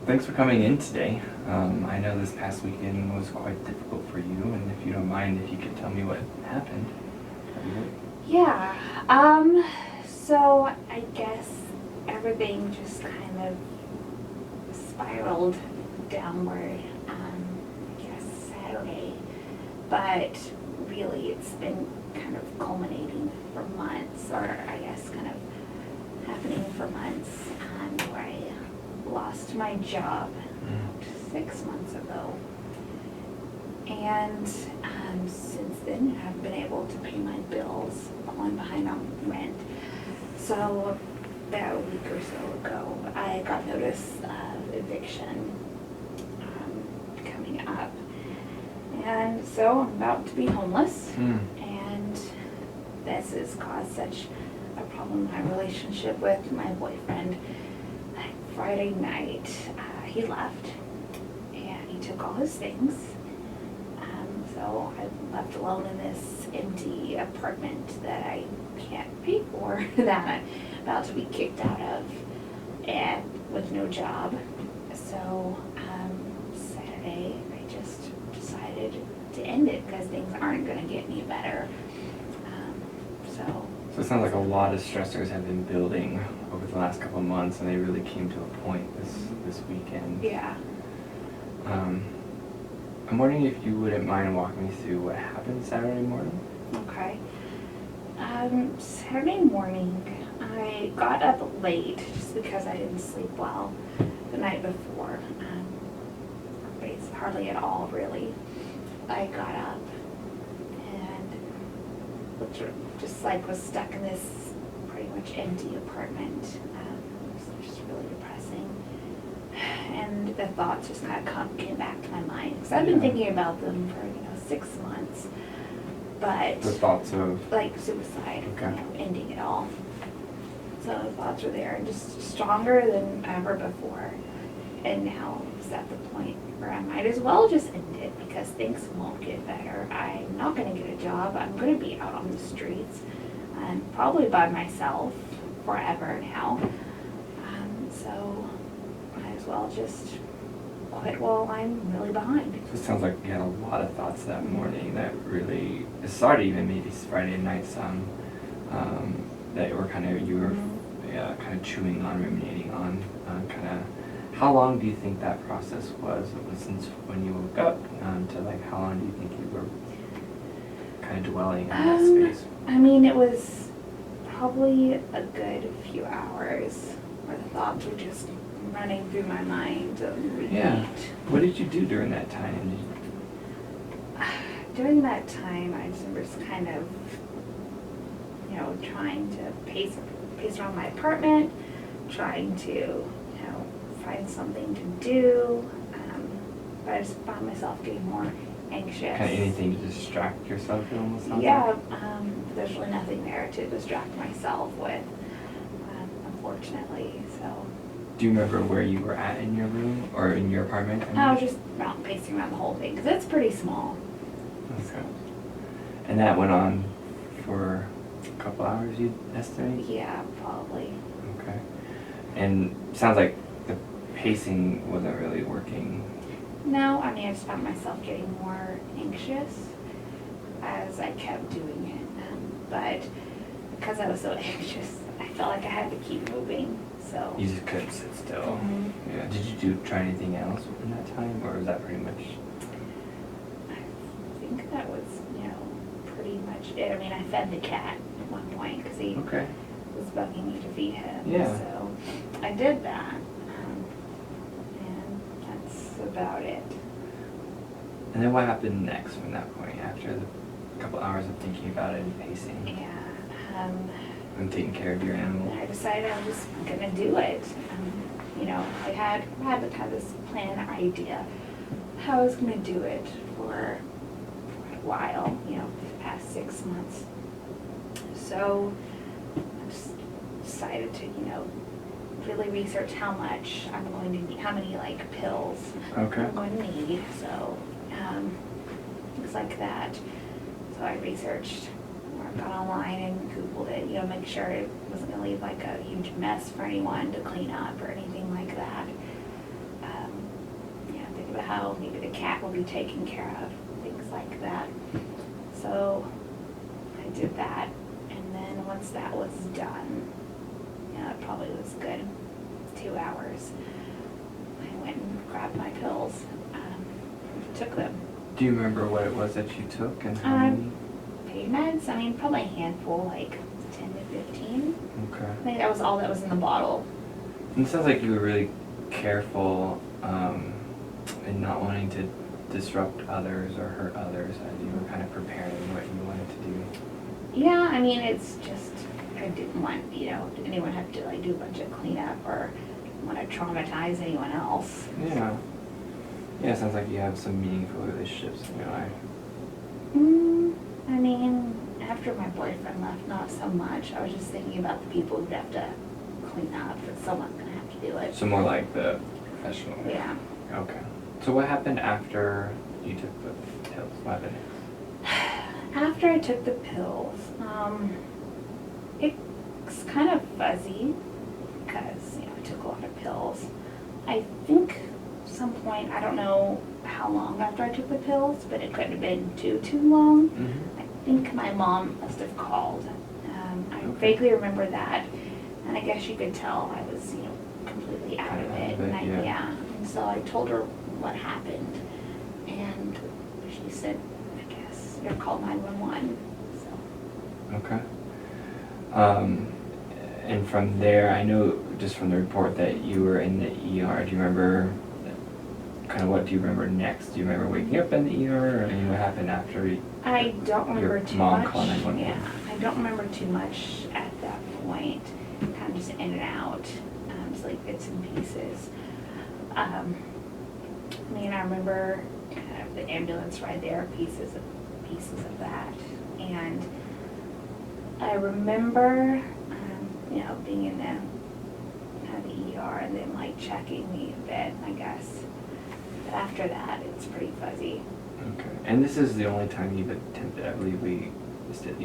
thanks for coming in today. I know this past weekend was quite difficult for you, and if you don't mind, if you could tell me what happened, that'd be great. Yeah, so I guess everything just kind of spiraled downward, I guess Saturday, but really it's been kind of culminating for months, or I guess kind of happening for months, where I lost my job 6 months ago. And since then, I've been able to pay my bills, falling behind on rent. So about a week or so ago, I got notice of eviction coming up. And so I'm about to be homeless. And this has caused such a problem in my relationship with my boyfriend. Like Friday night, he left and he took all his things. So I'm left alone in this empty apartment that I can't pay for, that I'm about to be kicked out of, and with no job. So Saturday, I just decided to end it because things aren't going to get any better. So it sounds like a lot of stressors have been building over the last couple of months, and they really came to a point this weekend. Yeah. I'm wondering if you wouldn't mind walking me through what happened Saturday morning? Okay. Saturday morning, I got up late just because I didn't sleep well the night before. It's hardly at all, really. I got up and just like was stuck in this pretty much empty apartment. It was just really depressing. And the thoughts just kind of came back to my mind. Because I've been thinking about them for, 6 months. But the thoughts of like suicide, okay. Ending it all. So the thoughts were there and just stronger than ever before. And now it's at the point where I might as well just end it because things won't get better. I'm not going to get a job. I'm going to be out on the streets, and probably by myself forever now. So might as well just quit while I'm really behind. So it sounds like you had a lot of thoughts that morning that really, it started even maybe Friday night some, that were kind of, you were kind of chewing on, ruminating on, kind of. How long do you think that process was? It was since when you woke up to like how long do you think you were kind of dwelling in that space? I mean, it was probably a good few hours where the thoughts were just running through my mind. Yeah. What did you do during that time? During that time, I just was kind of, trying to pace around my apartment, trying to, find something to do, but I just found myself getting more anxious. Kind of anything to distract yourself, it almost sounds Yeah, like? there's really nothing there to distract myself with, unfortunately, so. Do you remember where you were at in your room, or in your apartment? I was just pacing around the whole thing, because it's pretty small. Okay. And that went on for a couple hours, you'd estimate? Yeah, probably. Okay. And sounds like the pacing wasn't really working. No, I mean, I just found myself getting more anxious as I kept doing it. But because I was so anxious, I felt like I had to keep moving. So You just couldn't sit still. Mhm. Yeah. Did you try anything else in that time, or was that pretty much? I think that was, pretty much it. I mean, I fed the cat at one point because he Okay. was bugging me to feed him. Yeah. So I did that. And that's about it. And then what happened next from that point, after the couple hours of thinking about it and pacing Yeah. and taking care of your animal? I decided I'm just gonna do it. I had this plan idea how I was gonna do it for a while, the past 6 months. So I just decided to, really research how much I'm going to need, how many pills Okay. I'm going to need. So things like that. So I researched, or got online and Googled it, make sure it wasn't going to leave a huge mess for anyone to clean up or anything like that. about how maybe the cat will be taken care of, things like that. So I did that, and then once that was done, it probably was good 2 hours. I went and grabbed my pills, took them. Do you remember what it was that you took and how many? Pain meds, I mean, probably a handful, like 10 to 15. Okay. I think that was all that was in the bottle. And it sounds like you were really careful in not wanting to disrupt others or hurt others as you were kind of preparing what you wanted to do. Yeah, I mean, it's just, I didn't want, anyone have to like do a bunch of cleanup or want to traumatize anyone else. Yeah. Yeah, it sounds like you have some meaningful relationships in your life. I mean, after my boyfriend left, not so much. I was just thinking about the people who'd have to clean up, but someone's gonna have to do it. So more like the professional. Yeah. Okay. So what happened after you took the pills? What happened next? After I took the pills, it's kind of fuzzy because, I took a lot of pills. I think some point, I don't know how long after I took the pills, but it couldn't have been too long. Mm-hmm. I think my mom must have called. I Okay. vaguely remember that, and I guess you could tell I was, completely out of it. And yeah. And so I told her what happened, and she said, I guess, you're called 911. So. Okay. And from there, I know just from the report that you were in the ER. Do you remember what do you remember next? Do you remember waking up in the ER, or what happened after? I don't remember too mom much. calling 911? Yeah, I don't remember too much at that point. Kind of just in and out, just like bits and pieces. I remember kind of the ambulance ride there, pieces of that, and I remember, being in the ER and then like checking me a bit, I guess. But after that, it's pretty fuzzy. Okay. And this is the only time you've attempted, I believe you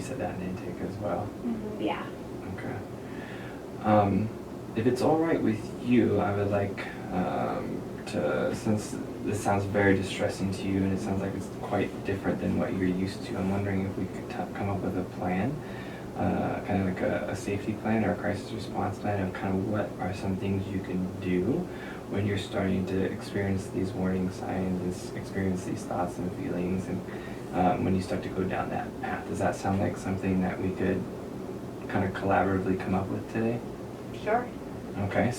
said that in intake as well. Mm-hmm, yeah. Okay. If it's all right with you, I would like since this sounds very distressing to you and it sounds like it's quite different than what you're used to, I'm wondering if we could come up with a plan, kind of like a safety plan or a crisis response plan of kind of what are some things you can do when you're starting to experience these warning signs and experience these thoughts and feelings, and when you start to go down that path. Does that sound like something that we could kind of collaboratively come up with today? Sure. Okay.